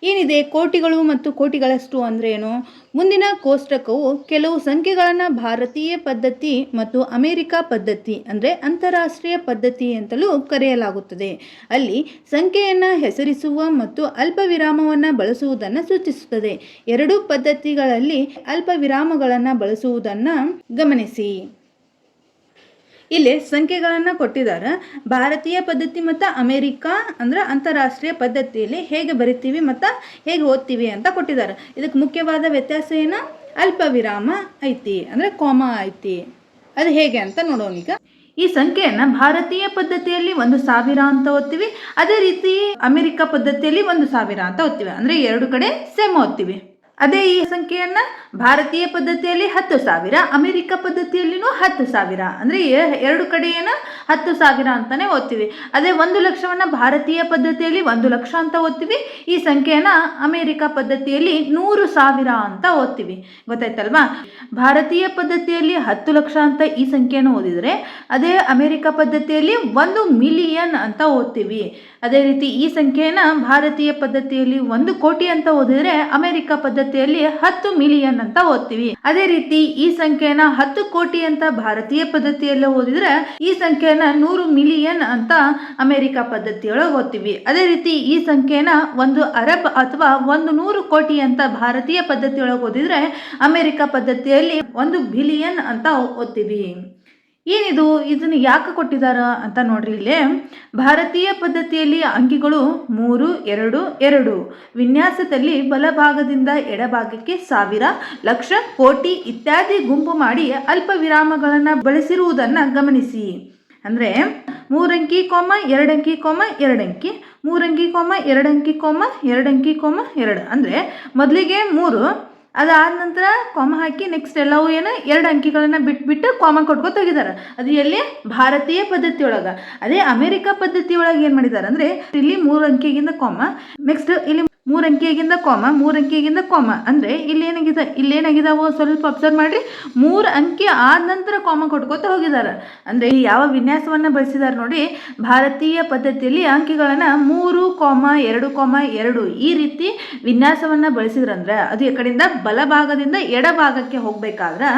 ಏನಿದೆ ಕೋಟಿಗಳು ಮತ್ತು ಕೋಟಿಗಳಷ್ಟು ಅಂದರೆ ಏನು? ಮುಂದಿನ ಕೋಷ್ಟಕವು ಕೆಲವು ಸಂಖ್ಯೆಗಳನ್ನು ಭಾರತೀಯ ಪದ್ಧತಿ ಮತ್ತು ಅಮೆರಿಕ ಪದ್ಧತಿ ಅಂದರೆ ಅಂತಾರಾಷ್ಟ್ರೀಯ ಪದ್ಧತಿ ಅಂತಲೂ ಕರೆಯಲಾಗುತ್ತದೆ. ಅಲ್ಲಿ ಸಂಖ್ಯೆಯನ್ನು ಹೆಸರಿಸುವ ಮತ್ತು ಅಲ್ಪ ವಿರಾಮವನ್ನು ಬಳಸುವುದನ್ನು ಸೂಚಿಸುತ್ತದೆ. ಎರಡೂ ಪದ್ಧತಿಗಳಲ್ಲಿ ಅಲ್ಪ ವಿರಾಮಗಳನ್ನು ಬಳಸುವುದನ್ನು ಗಮನಿಸಿ. ಇಲ್ಲಿ ಸಂಖ್ಯೆಗಳನ್ನು ಕೊಟ್ಟಿದ್ದಾರೆ. ಭಾರತೀಯ ಪದ್ಧತಿ ಮತ್ತು ಅಮೇರಿಕಾ ಅಂದರೆ ಅಂತಾರಾಷ್ಟ್ರೀಯ ಪದ್ಧತಿಯಲ್ಲಿ ಹೇಗೆ ಬರಿತೀವಿ ಮತ್ತು ಹೇಗೆ ಓದ್ತೀವಿ ಅಂತ ಕೊಟ್ಟಿದ್ದಾರೆ. ಇದಕ್ಕೆ ಮುಖ್ಯವಾದ ವ್ಯತ್ಯಾಸ ಏನು? ಅಲ್ಪ ವಿರಾಮ ಐತಿ, ಅಂದರೆ ಕಾಮಾ ಐತಿ. ಅದು ಹೇಗೆ ಅಂತ ನೋಡೋಣ ಈಗ. ಈ ಸಂಖ್ಯೆಯನ್ನು ಭಾರತೀಯ ಪದ್ಧತಿಯಲ್ಲಿ 1000 ಅಂತ ಓದ್ತೀವಿ. ಅದೇ ರೀತಿ ಅಮೆರಿಕ ಪದ್ಧತಿಯಲ್ಲಿ 1000 ಅಂತ ಓದ್ತೀವಿ. ಅಂದರೆ ಎರಡು ಕಡೆ ಸೇಮ್ ಓದ್ತೀವಿ. ಅದೇ ಈ ಸಂಖ್ಯೆಯನ್ನು ಭಾರತೀಯ ಪದ್ಧತಿಯಲ್ಲಿ 10,000, ಅಮೆರಿಕ ಪದ್ಧತಿಯಲ್ಲಿನೂ 10,000, ಅಂದರೆ ಎರಡು ಕಡೆಯನ್ನು 10,000 ಅಂತಲೇ ಓದ್ತೀವಿ. ಅದೇ 1 ಲಕ್ಷವನ್ನು ಭಾರತೀಯ ಪದ್ಧತಿಯಲ್ಲಿ 1 ಲಕ್ಷ ಅಂತ ಓದ್ತೀವಿ. ಈ ಸಂಖ್ಯೆಯನ್ನು ಅಮೆರಿಕ ಪದ್ಧತಿಯಲ್ಲಿ 100,000 ಅಂತ ಓದ್ತೀವಿ. ಗೊತ್ತಾಯ್ತಲ್ವಾ? ಭಾರತೀಯ ಪದ್ಧತಿಯಲ್ಲಿ 10 ಲಕ್ಷ ಅಂತ ಈ ಸಂಖ್ಯೆಯನ್ನು ಓದಿದರೆ, ಅದೇ ಅಮೆರಿಕ ಪದ್ಧತಿಯಲ್ಲಿ 1 ಮಿಲಿಯನ್ ಅಂತ ಓದ್ತೀವಿ. ಅದೇ ರೀತಿ ಈ ಸಂಖ್ಯೆಯನ್ನು ಭಾರತೀಯ ಪದ್ಧತಿಯಲ್ಲಿ 1 ಕೋಟಿ ಅಂತ ಓದಿದರೆ, ಅಮೆರಿಕ ಪದ್ಧತಿಯಲ್ಲಿ 10 ಮಿಲಿಯನ್ ಅಂತ ಓದ್ತೀವಿ. ಅದೇ ರೀತಿ ಈ ಸಂಖ್ಯೆಯನ್ನು 10 ಕೋಟಿ ಅಂತ ಭಾರತೀಯ ಪದ್ಧತಿಯಲ್ಲಿ ಓದಿದ್ರೆ, ಈ ಸಂಖ್ಯೆಯನ್ನು 100 ಮಿಲಿಯನ್ ಅಂತ ಅಮೆರಿಕ ಪದ್ಧತಿಯೊಳಗೆ ಓದ್ತೀವಿ. ಅದೇ ರೀತಿ ಈ ಸಂಖ್ಯೆಯನ್ನು 1 ಅರಬ್ ಅಥವಾ 100 ಕೋಟಿ ಅಂತ ಭಾರತೀಯ ಪದ್ಧತಿಯೊಳಗೆ ಓದಿದ್ರೆ, ಅಮೆರಿಕ ಪದ್ಧತಿಯಲ್ಲಿ 1 ಬಿಲಿಯನ್ ಅಂತ ಓದ್ತೀವಿ. ಏನಿದು? ಇದನ್ನು ಯಾಕೆ ಕೊಟ್ಟಿದ್ದಾರ ಅಂತ ನೋಡ್ರಿ. ಇಲ್ಲೇ ಭಾರತೀಯ ಪದ್ಧತಿಯಲ್ಲಿ ಅಂಕಿಗಳು 3 2 2, ವಿನ್ಯಾಸದಲ್ಲಿ ಬಲಭಾಗದಿಂದ ಎಡಭಾಗಕ್ಕೆ 1000, ಲಕ್ಷ, ಕೋಟಿ ಇತ್ಯಾದಿ ಗುಂಪು ಮಾಡಿ ಅಲ್ಪ ವಿರಾಮಗಳನ್ನು ಬಳಸಿರುವುದನ್ನು ಗಮನಿಸಿ. ಅಂದರೆ 3 ಅಂಕಿ, 2 ಅಂಕಿ, 2 ಅಂಕಿ, 3 ಅಂಕಿ, 2 ಅಂಕಿ, 2 ಅಂಕಿ, 2. ಅಂದರೆ ಮೊದಲಿಗೆ 3, ಅದಾದ ನಂತರ ಕಾಮ ಹಾಕಿ ನೆಕ್ಸ್ಟ್ ಎಲ್ಲವೂ ಏನು 2 ಅಂಕಿಗಳನ್ನು ಬಿಟ್ಟು ಕಾಮ ಕೊಟ್ಕೊಂಡು ತೆಗಿದ್ದಾರೆ. ಅದು ಎಲ್ಲಿ? ಭಾರತೀಯ ಪದ್ಧತಿಯೊಳಗೆ. ಅದೇ ಅಮೆರಿಕ ಪದ್ಧತಿಯೊಳಗೆ ಏನು ಮಾಡಿದ್ದಾರೆ ಅಂದರೆ, ಇಲ್ಲಿ 3 ಅಂಕಿಗಿಂತ ಕಾಮ, ನೆಕ್ಸ್ಟ್ ಇಲ್ಲಿ 3 ಅಂಕಿಯಾಗಿಂದ ಕಾಮ, 3 ಅಂಕಿಯಾಗಿಂದ ಕಾಮ. ಅಂದರೆ ಇಲ್ಲೇನಾಗಿದಾವೋ ಸ್ವಲ್ಪ ಅಬ್ಸರ್ವ್ ಮಾಡಿರಿ. 3 ಅಂಕಿ ಆದ ನಂತರ ಕಾಮ ಕೊಟ್ಕೋತ ಹೋಗಿದ್ದಾರೆ. ಅಂದರೆ ಯಾವ ವಿನ್ಯಾಸವನ್ನು ಬಳಸಿದ್ದಾರೆ ನೋಡಿ, ಭಾರತೀಯ ಪದ್ಧತಿಯಲ್ಲಿ ಅಂಕಿಗಳನ್ನು 3, 2, 2 ಈ ರೀತಿ ವಿನ್ಯಾಸವನ್ನು ಬಳಸಿದ್ರಂದ್ರೆ ಅದು ಈ ಕಡೆಯಿಂದ ಬಲಭಾಗದಿಂದ ಎಡಭಾಗಕ್ಕೆ ಹೋಗ್ಬೇಕಾದ್ರೆ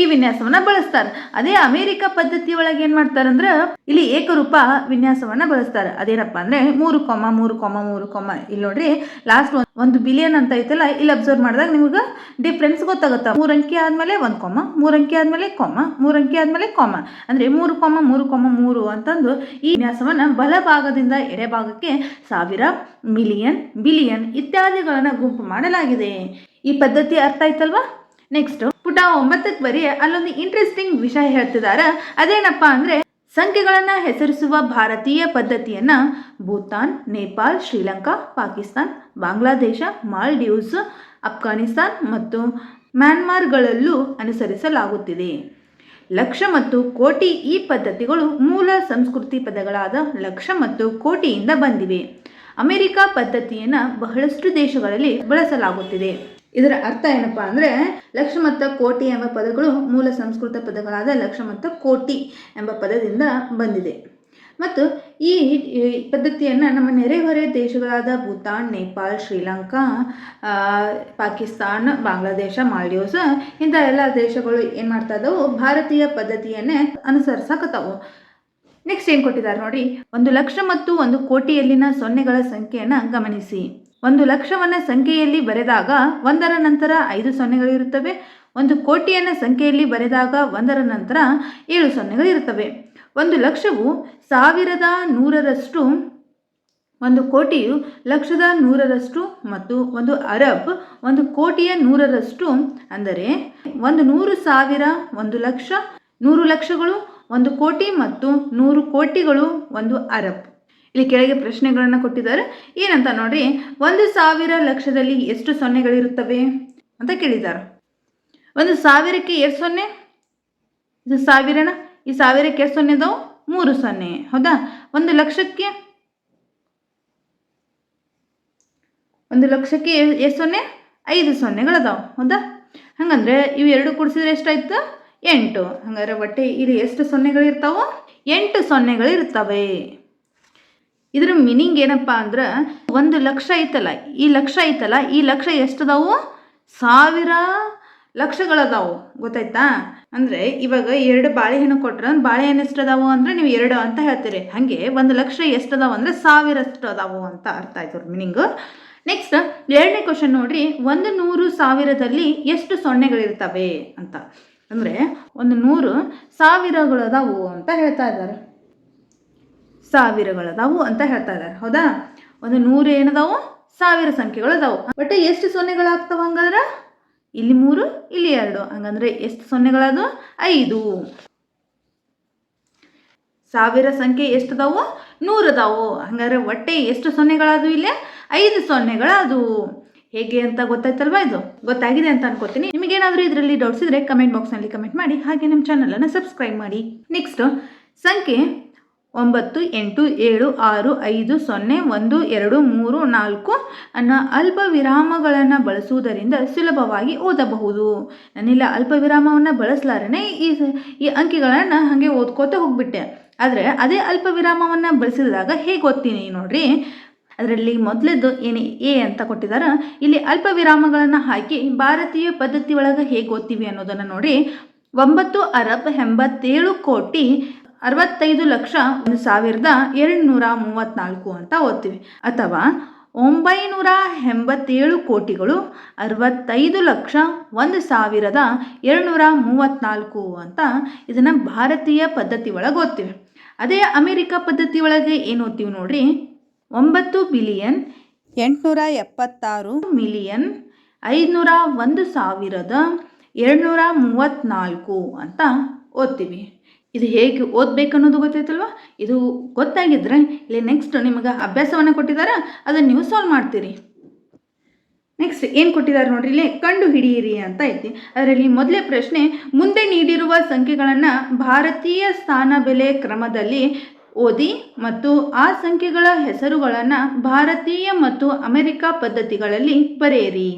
ಈ ವಿನ್ಯಾಸವನ್ನು ಬಳಸ್ತಾರೆ. ಅದೇ ಅಮೆರಿಕ ಪದ್ಧತಿ ಒಳಗೆ ಏನು ಮಾಡ್ತಾರೆ ಅಂದ್ರೆ ಇಲ್ಲಿ ಏಕರೂಪ ವಿನ್ಯಾಸವನ್ನು ಬಳಸ್ತಾರೆ. ಅದೇನಪ್ಪ ಅಂದರೆ 3, 3, 3, ಇಲ್ಲಿ ನೋಡ್ರಿ ಲಾಸ್ಟ್ 1 ಬಿಲಿಯನ್ ಅಂತ ಐತಲ್ಲ, ಇಲ್ಲಿ ಅಬ್ಸರ್ವ್ ಮಾಡಿದಾಗ ನಿಮ್ಗೆ ಡಿಫ್ರೆನ್ಸ್ ಗೊತ್ತಾಗುತ್ತೆ. 3 ಅಂಕಿ ಆದಮೇಲೆ 1 ಕಾಮ, 3 ಅಂಕಿ ಆದಮೇಲೆ ಕಾಮ, 3 ಅಂಕಿ ಆದಮೇಲೆ ಕಾಮ, ಅಂದರೆ 3, 3, ಅಂತಂದು ಈ ವಿನ್ಯಾಸವನ್ನು ಬಲಭಾಗದಿಂದ ಎಡೆಭಾಗಕ್ಕೆ 1000, ಮಿಲಿಯನ್, ಬಿಲಿಯನ್ ಇತ್ಯಾದಿಗಳನ್ನು ಗುಂಪು ಮಾಡಲಾಗಿದೆ. ಈ ಪದ್ಧತಿ ಅರ್ಥ ಆಯ್ತಲ್ವಾ? ನೆಕ್ಸ್ಟ್ ಪುಟ 9ಕ್ಕೆ ಬರೀ ಅಲ್ಲೊಂದು ಇಂಟ್ರೆಸ್ಟಿಂಗ್ ವಿಷಯ ಹೇಳ್ತಿದ್ದಾರೆ. ಅದೇನಪ್ಪ ಅಂದರೆ ಸಂಖ್ಯೆಗಳನ್ನು ಹೆಸರಿಸುವ ಭಾರತೀಯ ಪದ್ಧತಿಯನ್ನು ಭೂತಾನ್, ನೇಪಾಲ್, ಶ್ರೀಲಂಕಾ, ಪಾಕಿಸ್ತಾನ್, ಬಾಂಗ್ಲಾದೇಶ, ಮಾಲ್ಡೀವ್ಸ್, ಅಫ್ಘಾನಿಸ್ತಾನ್ ಮತ್ತು ಮ್ಯಾನ್ಮಾರ್ಗಳಲ್ಲೂ ಅನುಸರಿಸಲಾಗುತ್ತಿದೆ. ಲಕ್ಷ ಮತ್ತು ಕೋಟಿ ಈ ಪದ್ಧತಿಗಳು ಮೂಲ ಸಂಸ್ಕೃತಿ ಪದಗಳಾದ ಲಕ್ಷ ಮತ್ತು ಕೋಟಿಯಿಂದ ಬಂದಿವೆ. ಅಮೆರಿಕ ಪದ್ಧತಿಯನ್ನು ಬಹಳಷ್ಟು ದೇಶಗಳಲ್ಲಿ ಬಳಸಲಾಗುತ್ತಿದೆ. ಇದರ ಅರ್ಥ ಏನಪ್ಪ ಅಂದರೆ ಲಕ್ಷ ಮತ್ತು ಕೋಟಿ ಎಂಬ ಪದಗಳು ಮೂಲ ಸಂಸ್ಕೃತ ಪದಗಳಾದ ಲಕ್ಷ ಮತ್ತು ಕೋಟಿ ಎಂಬ ಪದದಿಂದ ಬಂದಿದೆ. ಮತ್ತು ಈ ಪದ್ಧತಿಯನ್ನು ನಮ್ಮ ನೆರೆಹೊರೆ ದೇಶಗಳಾದ ಭೂತಾನ್, ನೇಪಾಲ್, ಶ್ರೀಲಂಕಾ, ಪಾಕಿಸ್ತಾನ್, ಬಾಂಗ್ಲಾದೇಶ, ಮಾಲ್ಡೀವ್ಸ್ ಇಂಥ ಎಲ್ಲ ದೇಶಗಳು ಏನು ಮಾಡ್ತಾ ಇದ್ದಾವೆ, ಭಾರತೀಯ ಪದ್ಧತಿಯನ್ನೇ ಅನುಸರಿಸಕತ್ತಾವು. ನೆಕ್ಸ್ಟ್ ಏನು ಕೊಟ್ಟಿದ್ದಾರೆ ನೋಡಿ, 1 ಲಕ್ಷ ಮತ್ತು 1 ಕೋಟಿಯಲ್ಲಿನ ಸೊನ್ನೆಗಳ ಸಂಖ್ಯೆಯನ್ನು ಗಮನಿಸಿ. 1 ಲಕ್ಷವನ್ನು ಸಂಖ್ಯೆಯಲ್ಲಿ ಬರೆದಾಗ 1ರ ನಂತರ 5 ಸೊನ್ನೆಗಳಿರುತ್ತವೆ. 1 ಕೋಟಿಯನ್ನು ಸಂಖ್ಯೆಯಲ್ಲಿ ಬರೆದಾಗ 1ರ ನಂತರ 7 ಸೊನ್ನೆಗಳಿರುತ್ತವೆ. 1 ಲಕ್ಷವು 1000 1 ಕೋಟಿಯು 1,00,100 ಮತ್ತು 1 ಅರಬ್ 1 ಕೋಟಿಯ 100 ಅಂದರೆ 100,000 1 ಲಕ್ಷ, 100 ಲಕ್ಷಗಳು 1 ಕೋಟಿ ಮತ್ತು 100 ಕೋಟಿಗಳು 1 ಅರಬ್. ಇಲ್ಲಿ ಕೆಳಗೆ ಪ್ರಶ್ನೆಗಳನ್ನು ಕೊಟ್ಟಿದ್ದಾರೆ. ಏನಂತ ನೋಡಿ, 1,000 ಲಕ್ಷದಲ್ಲಿ ಎಷ್ಟು ಸೊನ್ನೆಗಳಿರುತ್ತವೆ ಅಂತ ಕೇಳಿದ್ದಾರೆ. 1,000ಕ್ಕೆ ಎಷ್ಟು ಸೊನ್ನೆ? ಇದು 1000ನ, ಈ 1000ಕ್ಕೆ ಎಷ್ಟು ಸೊನ್ನೆ ಇದಾವೆ? 3 ಸೊನ್ನೆ, ಹೌದಾ? 1 ಲಕ್ಷಕ್ಕೆ ಎಷ್ಟು ಸೊನ್ನೆ? 5 ಸೊನ್ನೆಗಳದಾವೆ, ಹೌದಾ? ಹಾಗಂದ್ರೆ ಇವು ಎರಡು ಕೂಡಿಸಿದ್ರೆ ಎಷ್ಟಾಯ್ತು? 8. ಹಾಗಾದ್ರೆ ಒಟ್ಟೆ ಇಲ್ಲಿ ಎಷ್ಟು ಸೊನ್ನೆಗಳಿರ್ತಾವೆ? 8 ಸೊನ್ನೆಗಳಿರ್ತವೆ. ಇದರ ಮೀನಿಂಗ್ ಏನಪ್ಪ ಅಂದ್ರೆ 1 ಲಕ್ಷ ಐತಲ್ಲ, ಈ ಲಕ್ಷ ಎಷ್ಟದಾವು? 1000 ಲಕ್ಷಗಳದಾವು, ಗೊತ್ತಾಯ್ತಾ? ಅಂದರೆ ಇವಾಗ 2 ಬಾಳೆಹಣ್ಣು ಕೊಟ್ರೆ ಬಾಳೆಹಣ್ಣು ಎಷ್ಟದಾವು ಅಂದರೆ ನೀವು 2 ಅಂತ ಹೇಳ್ತೀರಿ. ಹಾಗೆ 1 ಲಕ್ಷ ಎಷ್ಟದಾವು ಅಂದರೆ 1000 ಅದಾವು ಅಂತ ಅರ್ಥ ಆಯ್ತು ಮೀನಿಂಗು. ನೆಕ್ಸ್ಟ್ 2ನೇ ಕ್ವಶನ್ ನೋಡ್ರಿ, 100,000ದಲ್ಲಿ ಎಷ್ಟು ಸೊನ್ನೆಗಳಿರ್ತವೆ ಅಂತ. ಅಂದರೆ 100 ಸಾವಿರಗಳದಾವು ಅಂತ ಹೇಳ್ತಾ ಇದ್ದಾರೆ. ಸಾವಿರಗಳದಾವು ಅಂತ ಹೇಳ್ತಾ ಇದ್ದಾರೆ, ಹೌದಾ? 100 ಏನದಾವು? 1000 ಸಂಖ್ಯೆಗಳದಾವು. ಬಟ್ ಎಷ್ಟು ಸೊನ್ನೆಗಳಾಗ್ತಾವ ಹಂಗಾದ್ರೆ? ಇಲ್ಲಿ 3, ಇಲ್ಲಿ 2, ಹಂಗಂದ್ರೆ ಎಷ್ಟು ಸೊನ್ನೆಗಳದು? 5. 1000 ಸಂಖ್ಯೆ ಎಷ್ಟದಾವು? 100 ಅದಾವು. ಹಂಗಾದ್ರೆ ಒಟ್ಟೆ ಎಷ್ಟು ಸೊನ್ನೆಗಳದು? ಇಲ್ಲಿ 5 ಸೊನ್ನೆಗಳದು. ಹೇಗೆ ಅಂತ ಗೊತ್ತಾಯ್ತಲ್ವಾ? ಇದು ಗೊತ್ತಾಗಿದೆ ಅಂತ ಅನ್ಕೋತೀನಿ. ನಿಮಗೇನಾದರೂ ಇದರಲ್ಲಿ ಡೌಟ್ಸ್ ಇದ್ರೆ ಕಮೆಂಟ್ ಬಾಕ್ಸ್ನಲ್ಲಿ ಕಮೆಂಟ್ ಮಾಡಿ, ಹಾಗೆ ನಮ್ಮ ಚಾನಲನ್ನು ಸಬ್ಸ್ಕ್ರೈಬ್ ಮಾಡಿ. ನೆಕ್ಸ್ಟ್ ಸಂಖ್ಯೆ 9, 8, 7, 6, 5, 0, 1, 2, 3, 4 ಅನ್ನೋ ಅಲ್ಪ ವಿರಾಮಗಳನ್ನು ಬಳಸುವುದರಿಂದ ಸುಲಭವಾಗಿ ಓದಬಹುದು. ನಾನಿಲ್ಲ ಅಲ್ಪ ವಿರಾಮವನ್ನು ಬಳಸಲಾರೇ ಈ ಅಂಕಿಗಳನ್ನು ಹಾಗೆ ಓದ್ಕೋತ ಹೋಗ್ಬಿಟ್ಟೆ. ಆದರೆ ಅದೇ ಅಲ್ಪ ವಿರಾಮವನ್ನು ಬಳಸಿದಾಗ ಹೇಗೆ ಓದ್ತೀನಿ ನೋಡ್ರಿ. ಅದರಲ್ಲಿ ಮೊದಲೇದು ಏನು ಎ ಅಂತ ಕೊಟ್ಟಿದ್ದಾರೆ. ಇಲ್ಲಿ ಅಲ್ಪ ವಿರಾಮಗಳನ್ನು ಹಾಕಿ ಭಾರತೀಯ ಪದ್ಧತಿ ಒಳಗೆ ಹೇಗೆ ಓದ್ತೀವಿ ಅನ್ನೋದನ್ನು ನೋಡಿ. 9 ಅರಬ್ 87 ಕೋಟಿ 65,1,234 ಅಂತ ಓದ್ತೀವಿ. ಅಥವಾ 987 ಕೋಟಿಗಳು 65,01,234 ಅಂತ ಇದನ್ನು ಭಾರತೀಯ ಪದ್ಧತಿ ಒಳಗೆ ಓದ್ತೀವಿ. ಅದೇ ಅಮೆರಿಕ ಪದ್ಧತಿ ಒಳಗೆ ಏನು ಓದ್ತೀವಿ ನೋಡ್ರಿ. 9 ಬಿಲಿಯನ್ 876 ಮಿಲಿಯನ್ 501,234 ಅಂತ ಓದ್ತೀವಿ. ಇದು ಹೇಗೆ ಓದಬೇಕು ಅನ್ನೋದು ಗೊತ್ತಾಯ್ತಲ್ವ? ಇದು ಗೊತ್ತಾಗಿದ್ರೆ ಇಲ್ಲಿ ನೆಕ್ಸ್ಟ್ ನಿಮಗೆ ಅಭ್ಯಾಸವನ್ನು ಕೊಟ್ಟಿದ್ದಾರೆ, ಅದನ್ನು ನೀವು ಸಾಲ್ವ್ ಮಾಡ್ತೀರಿ. ನೆಕ್ಸ್ಟ್ ಏನು ಕೊಟ್ಟಿದ್ದಾರೆ ನೋಡ್ರಿ, ಇಲ್ಲಿ ಕಂಡು ಹಿಡಿಯಿರಿ ಅಂತ ಐತಿ. ಅದರಲ್ಲಿ ಮೊದಲೇ ಪ್ರಶ್ನೆ, ಮುಂದೆ ನೀಡಿರುವ ಸಂಖ್ಯೆಗಳನ್ನು ಭಾರತೀಯ ಸ್ಥಾನ ಬೆಲೆ ಕ್ರಮದಲ್ಲಿ ಓದಿ ಮತ್ತು ಆ ಸಂಖ್ಯೆಗಳ ಹೆಸರುಗಳನ್ನು ಭಾರತೀಯ ಮತ್ತು ಅಮೆರಿಕ ಪದ್ಧತಿಗಳಲ್ಲಿ ಬರೆಯಿರಿ.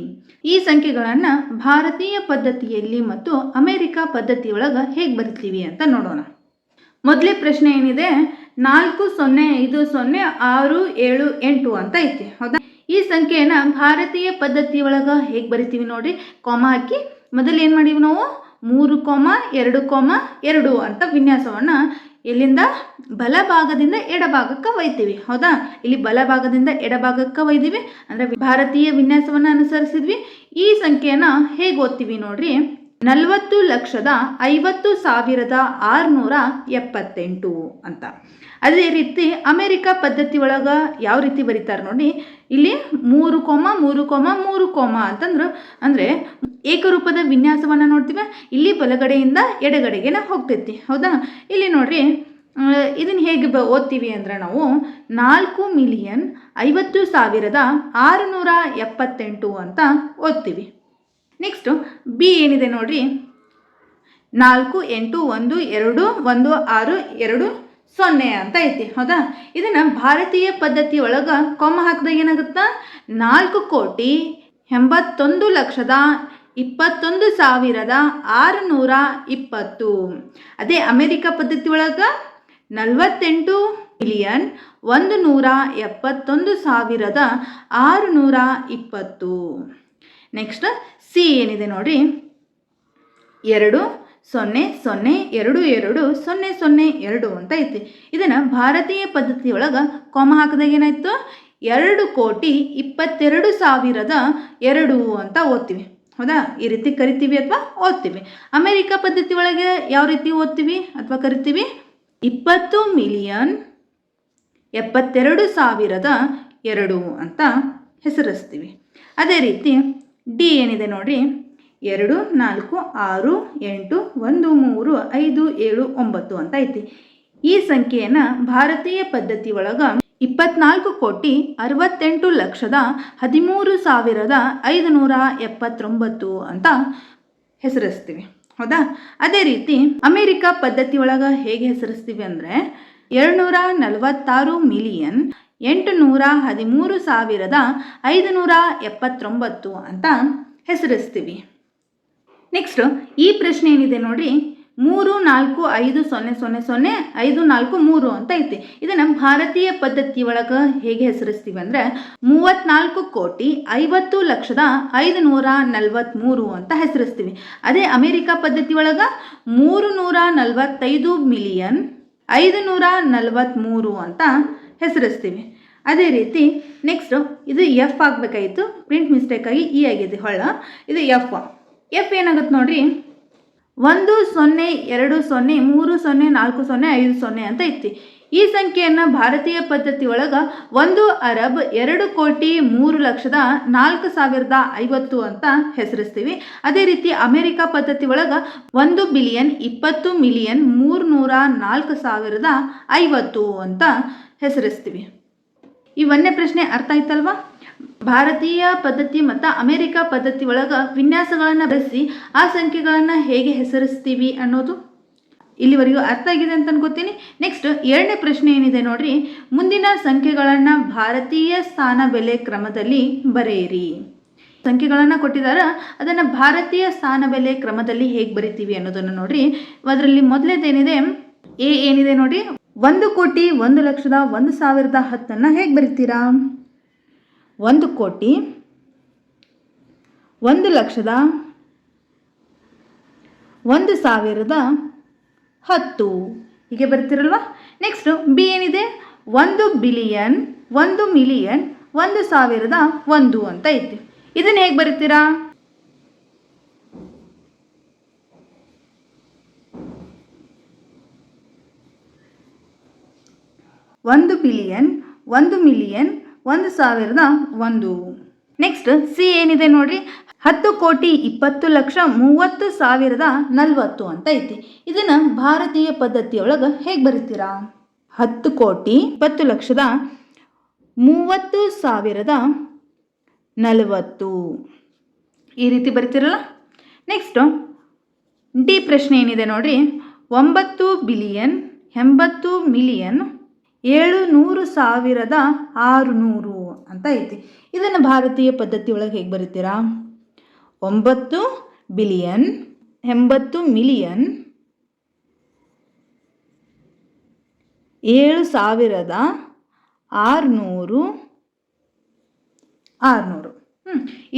ಈ ಸಂಖ್ಯೆಗಳನ್ನು ಭಾರತೀಯ ಪದ್ಧತಿಯಲ್ಲಿ ಮತ್ತು ಅಮೆರಿಕ ಪದ್ಧತಿಯೊಳಗೆ ಹೇಗೆ ಬರಿತೀವಿ ಅಂತ ನೋಡೋಣ. ಮೊದಲೇ ಪ್ರಶ್ನೆ ಏನಿದೆ, 40506778 ಅಂತ ಐತಿ, ಹೌದಾ? ಈ ಸಂಖ್ಯೆಯನ್ನು ಭಾರತೀಯ ಪದ್ಧತಿಯೊಳಗೆ ಹೇಗೆ ಬರಿತೀವಿ ನೋಡ್ರಿ. ಕಾಮ ಹಾಕಿ ಮೊದಲು ಏನು ಮಾಡೀವಿ ನಾವು, 3,2,2 ಅಂತ ವಿನ್ಯಾಸವನ್ನು ಇಲ್ಲಿಂದ ಬಲಭಾಗದಿಂದ ಎಡಭಾಗಕ್ಕೆ ಒಯ್ತೀವಿ, ಹೌದಾ? ಇಲ್ಲಿ ಬಲಭಾಗದಿಂದ ಎಡಭಾಗಕ್ಕೆ ಒಯ್ದೀವಿ ಅಂದರೆ ಭಾರತೀಯ ವಿನ್ಯಾಸವನ್ನು ಅನುಸರಿಸಿದ್ವಿ. ಈ ಸಂಖ್ಯೆಯನ್ನು ಹೇಗೆ ಓದ್ತೀವಿ ನೋಡ್ರಿ, 40,50,678 ಅಂತ. ಅದೇ ರೀತಿ ಅಮೆರಿಕ ಪದ್ಧತಿ ಒಳಗೆ ಯಾವ ರೀತಿ ಬರೀತಾರೆ ನೋಡಿ, ಇಲ್ಲಿ 3,3,3 ಅಂತಂದ್ರೆ ಅಂದರೆ ಏಕರೂಪದ ವಿನ್ಯಾಸವನ್ನು ನೋಡ್ತೀವಿ. ಇಲ್ಲಿ ಬಲಗಡೆಯಿಂದ ಎಡಗಡೆಗೆ ಹೋಗ್ತೈತಿ, ಹೌದಾ? ಇಲ್ಲಿ ನೋಡ್ರಿ, ಇದನ್ನು ಹೇಗೆ ಓದ್ತೀವಿ ಅಂದ್ರೆ ನಾವು 4,50,678 ಅಂತ ಓದ್ತೀವಿ. ನೆಕ್ಸ್ಟು ಬಿ ಏನಿದೆ ನೋಡ್ರಿ, 4,8,1,2,1,6,2,0 ಅಂತ ಐತಿ, ಹೌದಾ? ಇದನ್ನು ಭಾರತೀಯ ಪದ್ಧತಿ ಒಳಗೆ ಕೊಮ್ಮ ಹಾಕಿದಾಗ ಏನಾಗುತ್ತಾ, 4,21,21,620. ಅದೇ ಅಮೆರಿಕ ಪದ್ಧತಿ ಒಳಗೆ 48,171,620. ನೆಕ್ಸ್ಟ್ ಸಿ ಏನಿದೆ ನೋಡ್ರಿ, 2,0,0,2,2,0,0,2 ಅಂತ ಐತಿ. ಇದನ್ನು ಭಾರತೀಯ ಪದ್ಧತಿಯೊಳಗೆ ಕಾಮ ಹಾಕಿದಾಗ ಏನಾಯ್ತು, 2,22,2 ಅಂತ ಓದ್ತೀವಿ, ಹೌದಾ? ಈ ರೀತಿ ಕರಿತೀವಿ ಅಥವಾ ಓದ್ತೀವಿ. ಅಮೆರಿಕ ಪದ್ಧತಿ ಒಳಗೆ ಯಾವ ರೀತಿ ಓದ್ತೀವಿ ಅಥವಾ ಕರಿತೀವಿ, 20,72,2 ಅಂತ ಹೆಸರಿಸ್ತೀವಿ. ಅದೇ ರೀತಿ ಡಿ ಏನಿದೆ ನೋಡ್ರಿ, 2, 4, 6, 8, 1, 3, 5, 7, 9 ಅಂತ ಐತಿ. ಈ ಸಂಖ್ಯೆಯನ್ನು ಭಾರತೀಯ ಪದ್ಧತಿ ಒಳಗೆ 24,13,13,579 ಅಂತ ಹೆಸರಿಸ್ತೀವಿ, ಹೌದಾ? ಅದೇ ರೀತಿ ಅಮೆರಿಕ ಪದ್ಧತಿ ಒಳಗೆ ಹೇಗೆ ಹೆಸರಿಸ್ತೀವಿ ಅಂದರೆ 246,813,579 ಅಂತ ಹೆಸರಿಸ್ತೀವಿ. ನೆಕ್ಸ್ಟ್ ಈ ಪ್ರಶ್ನೆ ಏನಿದೆ ನೋಡ್ರಿ, 3,4,5,0,0,0,5,4,3 ಅಂತ ಐತಿ. ಇದನ್ನು ಭಾರತೀಯ ಪದ್ಧತಿ ಒಳಗೆ ಹೇಗೆ ಹೆಸರಿಸ್ತೀವಿ ಅಂದರೆ 34,50,50,543 ಅಂತ ಹೆಸರಿಸ್ತೀವಿ. ಅದೇ ಅಮೆರಿಕ ಪದ್ಧತಿ ಒಳಗೆ 345,543 ಅಂತ ಹೆಸರಿಸ್ತೀವಿ. ಅದೇ ರೀತಿ ನೆಕ್ಸ್ಟ್ ಇದು ಎಫ್ ಆಗಬೇಕಾಯಿತು, ಪ್ರಿಂಟ್ ಮಿಸ್ಟೇಕ್ ಆಗಿ ಇ ಆಗಿದೆ, ಹೊಳ್ಳ ಇದು ಎಫ್. ಎಫ್ ಏನಾಗುತ್ತೆ ನೋಡ್ರಿ, 1,0,2,0,3,0,4,0,5,0 ಅಂತ ಐತಿ. ಈ ಸಂಖ್ಯೆಯನ್ನು ಭಾರತೀಯ ಪದ್ಧತಿ ಒಳಗೆ 1,2,03,04,050 ಅಂತ ಹೆಸರಿಸ್ತೀವಿ. ಅದೇ ರೀತಿ ಅಮೆರಿಕ ಪದ್ಧತಿ ಒಳಗೆ 1,20,20,304,050 ಅಂತ ಹೆಸರಿಸ್ತೀವಿ. ಈ ಒಂದನೇ ಪ್ರಶ್ನೆ ಅರ್ಥ ಆಯ್ತಲ್ವಾ? ಭಾರತೀಯ ಪದ್ಧತಿ ಮತ್ತು ಅಮೆರಿಕ ಪದ್ಧತಿ ಒಳಗೆ ವಿನ್ಯಾಸಗಳನ್ನು ಬಳಸಿ ಆ ಸಂಖ್ಯೆಗಳನ್ನು ಹೇಗೆ ಹೆಸರಿಸ್ತೀವಿ ಅನ್ನೋದು ಇಲ್ಲಿವರೆಗೂ ಅರ್ಥ ಆಗಿದೆ ಅಂತ ಅನ್ಕೋತೀನಿ. ನೆಕ್ಸ್ಟ್ ಎರಡನೇ ಪ್ರಶ್ನೆ ಏನಿದೆ ನೋಡ್ರಿ, ಮುಂದಿನ ಸಂಖ್ಯೆಗಳನ್ನು ಭಾರತೀಯ ಸ್ಥಾನ ಬೆಲೆ ಕ್ರಮದಲ್ಲಿ ಬರೆಯಿರಿ. ಸಂಖ್ಯೆಗಳನ್ನು ಕೊಟ್ಟಿದ್ದಾರೆ, ಅದನ್ನು ಭಾರತೀಯ ಸ್ಥಾನ ಬೆಲೆ ಕ್ರಮದಲ್ಲಿ ಹೇಗೆ ಬರಿತೀವಿ ಅನ್ನೋದನ್ನು ನೋಡ್ರಿ. ಅದರಲ್ಲಿ ಮೊದಲೇದೇನಿದೆ, ಎ ಏನಿದೆ ನೋಡ್ರಿ, 1,01,01,010 ಹೇಗೆ ಬರಿತೀರಾ? 1,01,01,010 ಹೀಗೆ ಬರ್ತಿರಲ್ವಾ? ನೆಕ್ಸ್ಟ್ ಬಿ ಏನಿದೆ, 1,000,000,000,1,000,1 ಅಂತ ಐತಿ. ಇದನ್ನು ಹೇಗೆ ಬರಿತೀರಾ? 1,000,000,1,000,1. ನೆಕ್ಸ್ಟ್ ಸಿ ಏನಿದೆ ನೋಡ್ರಿ, 10,20,30,30,40 ಅಂತ ಐತಿ. ಇದನ್ನು ಭಾರತೀಯ ಪದ್ಧತಿಯೊಳಗೆ ಹೇಗೆ ಬರಿತೀರಾ? 10,20,30,40 ಈ ರೀತಿ ಬರಿತೀರಲ್ಲ. ನೆಕ್ಸ್ಟು ಡಿ ಪ್ರಶ್ನೆ ಏನಿದೆ ನೋಡ್ರಿ, 9,80,000,000,000 700,600 ಅಂತ ಐತಿ. ಇದನ್ನು ಭಾರತೀಯ ಪದ್ಧತಿ ಒಳಗೆ ಹೇಗೆ ಬರೀತೀರಾ? 9 ಬಿಲಿಯನ್ 80 ಮಿಲಿಯನ್ 7,600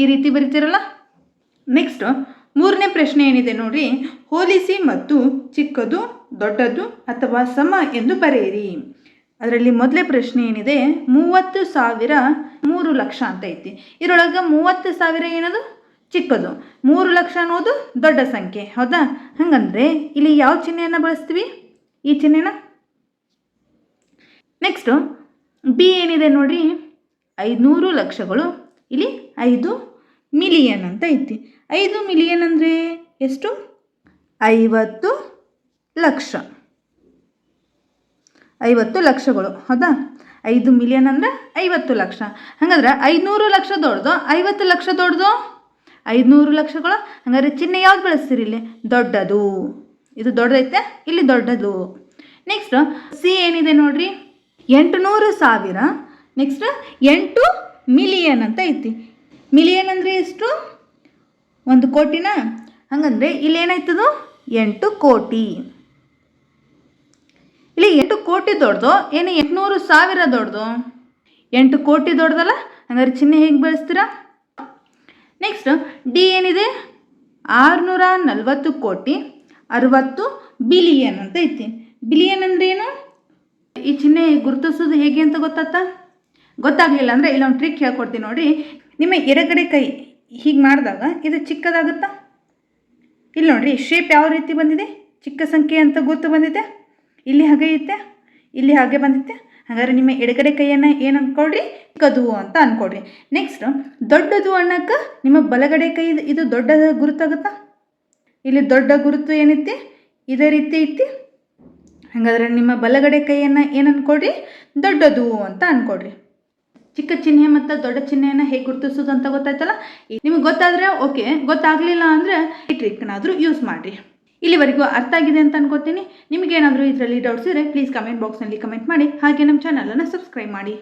ಈ ರೀತಿ ಬರೀತೀರಲ್ಲ. ನೆಕ್ಸ್ಟ್ ಮೂರನೇ ಪ್ರಶ್ನೆ ಏನಿದೆ ನೋಡ್ರಿ, ಹೋಲಿಸಿ ಮತ್ತು ಚಿಕ್ಕದು ದೊಡ್ಡದು ಅಥವಾ ಸಮ ಎಂದು ಬರೆಯಿರಿ. ಅದರಲ್ಲಿ ಮೊದಲೇ ಪ್ರಶ್ನೆ ಏನಿದೆ, 30,000 3 ಲಕ್ಷ ಅಂತ ಐತಿ. ಇದರೊಳಗೆ 30,000 ಏನದು ಚಿಕ್ಕದು, 3 ಲಕ್ಷ ಅನ್ನೋದು ದೊಡ್ಡ ಸಂಖ್ಯೆ, ಹೌದಾ? ಹಾಗಂದ್ರೆ ಇಲ್ಲಿ ಯಾವ ಚಿಹ್ನೆಯನ್ನು ಬಳಸ್ತೀವಿ? ಈ ಚಿಹ್ನೆನ. ನೆಕ್ಸ್ಟು ಬಿ ಏನಿದೆ ನೋಡ್ರಿ, 500 ಲಕ್ಷಗಳು, ಇಲ್ಲಿ 5 ಮಿಲಿಯನ್ ಅಂತ ಐತಿ. 5 ಮಿಲಿಯನ್ ಅಂದರೆ ಎಷ್ಟು? 50 ಲಕ್ಷ. 50 ಲಕ್ಷಗಳು, ಹೌದಾ? 5 ಮಿಲಿಯನ್ ಅಂದರೆ 50 ಲಕ್ಷ. ಹಾಗಾದ್ರೆ 500 ಲಕ್ಷ ದೊಡ್ಡದು, 50 ಲಕ್ಷ ದೊಡ್ಡದು? 500 ಲಕ್ಷಗಳು. ಹಾಗಾದ್ರೆ ಚಿಹ್ನೆ ಯಾವ್ದು ಬಳಸ್ತೀರಿ? ಇಲ್ಲಿ ದೊಡ್ಡದು. ಇದು ದೊಡ್ಡದೈತೆ, ಇಲ್ಲಿ ದೊಡ್ಡದು. ನೆಕ್ಸ್ಟ್ ಸಿ ಏನಿದೆ ನೋಡ್ರಿ, 800,000. ನೆಕ್ಸ್ಟ್ 8 ಮಿಲಿಯನ್ ಅಂತ ಐತಿ. ಮಿಲಿಯನ್ ಅಂದರೆ ಎಷ್ಟು? 1 ಕೋಟಿನ. ಹಾಗಂದ್ರೆ ಇಲ್ಲಿ ಏನಾಯ್ತದು? 8 ಕೋಟಿ. ಇಲ್ಲಿ 8 ಕೋಟಿ ದೊಡ್ಡದು, ಏನು 800,000 ದೊಡ್ಡದು? 8 ಕೋಟಿ ದೊಡ್ಡದಲ್ಲ. ಹಾಗಾದ್ರೆ ಚಿಹ್ನೆ ಹೇಗೆ ಬಳಸ್ತೀರಾ? ನೆಕ್ಸ್ಟ್ ಡಿ ಏನಿದೆ, 640 ಕೋಟಿ 60 ಬಿಲಿಯನ್ ಅಂತ ಐತಿ. ಬಿಲಿಯನ್ ಅಂದ್ರೆ ಏನು? ಈ ಚಿಹ್ನೆ ಗುರುತಿಸೋದು ಹೇಗೆ ಅಂತ ಗೊತ್ತಾಗಲಿಲ್ಲ ಅಂದರೆ ಇಲ್ಲೊಂದು ಟ್ರಿಕ್ ಹೇಳ್ಕೊಡ್ತೀನಿ ನೋಡಿ. ನಿಮ್ಮ ಎಡಗಡೆ ಕೈ ಹೀಗೆ ಮಾಡಿದಾಗ ಇದು ಚಿಕ್ಕದಾಗುತ್ತಾ? ಇಲ್ಲಿ ನೋಡಿರಿ, ಶೇಪ್ ಯಾವ ರೀತಿ ಬಂದಿದೆ? ಚಿಕ್ಕ ಸಂಖ್ಯೆ ಅಂತ ಗುರುತು ಬಂದಿದೆ. ಇಲ್ಲಿ ಹಾಗೆ ಐತೆ, ಇಲ್ಲಿ ಹಾಗೆ ಬಂದಿತ್ತೆ. ಹಾಗಾದ್ರೆ ನಿಮ್ಮ ಎಡಗಡೆ ಕೈಯನ್ನು ಏನು ಅಂದ್ಕೊಳ್ರಿ? ಚಿಕ್ಕದು ಅಂತ ಅಂದ್ಕೊಳ್ರಿ. ನೆಕ್ಸ್ಟ್ ದೊಡ್ಡದು ಅನ್ನಕ್ಕೆ ನಿಮ್ಮ ಬಲಗಡೆ ಕೈ ಇದು ದೊಡ್ಡ ಗುರುತಾಗುತ್ತಾ? ಇಲ್ಲಿ ದೊಡ್ಡ ಗುರುತು ಏನೈತಿ? ಇದೇ ರೀತಿ ಐತಿ. ಹಾಗಾದ್ರೆ ನಿಮ್ಮ ಬಲಗಡೆ ಕೈಯನ್ನು ಏನು ಅಂದ್ಕೊಳ್ರಿ? ದೊಡ್ಡದು ಅಂತ ಅಂದ್ಕೊಳ್ರಿ. ಚಿಕ್ಕ ಚಿಹ್ನೆ ಮತ್ತು ದೊಡ್ಡ ಚಿಹ್ನೆಯನ್ನು ಹೇಗೆ ಗುರುತಿಸೋದು ಅಂತ ಗೊತ್ತಾಯ್ತಲ್ಲ. ನಿಮಗೆ ಗೊತ್ತಾದರೆ ಓಕೆ, ಗೊತ್ತಾಗಲಿಲ್ಲ ಅಂದರೆ ಈ ಟ್ರಿಕ್ನಾದರೂ ಯೂಸ್ ಮಾಡಿರಿ. ಇಲ್ಲಿವರೆಗೂ ಅರ್ಥ ಆಗಿದೆ ಅಂತ ಅನ್ಕೋತೀನಿ. ನಿಮಗೇನಾದರೂ ಇದರಲ್ಲಿ ಡೌಟ್ಸ್ ಇದ್ದರೆ ಪ್ಲೀಸ್ ಕಮೆಂಟ್ ಬಾಕ್ಸ್ನಲ್ಲಿ ಕಮೆಂಟ್ ಮಾಡಿ, ಹಾಗೆ ನಮ್ಮ ಚಾನಲನ್ನು ಸಬ್ಸ್ಕ್ರೈಬ್ ಮಾಡಿ.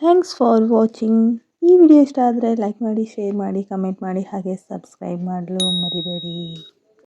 Thanks for watching. ಈ ವಿಡಿಯೋ ಇಷ್ಟ ಆದರೆ ಲೈಕ್ ಮಾಡಿ, ಶೇರ್ ಮಾಡಿ, ಕಮೆಂಟ್ ಮಾಡಿ, ಹಾಗೆ ಸಬ್ಸ್ಕ್ರೈಬ್ ಮಾಡಲು ಮರಿಬೇಡಿ.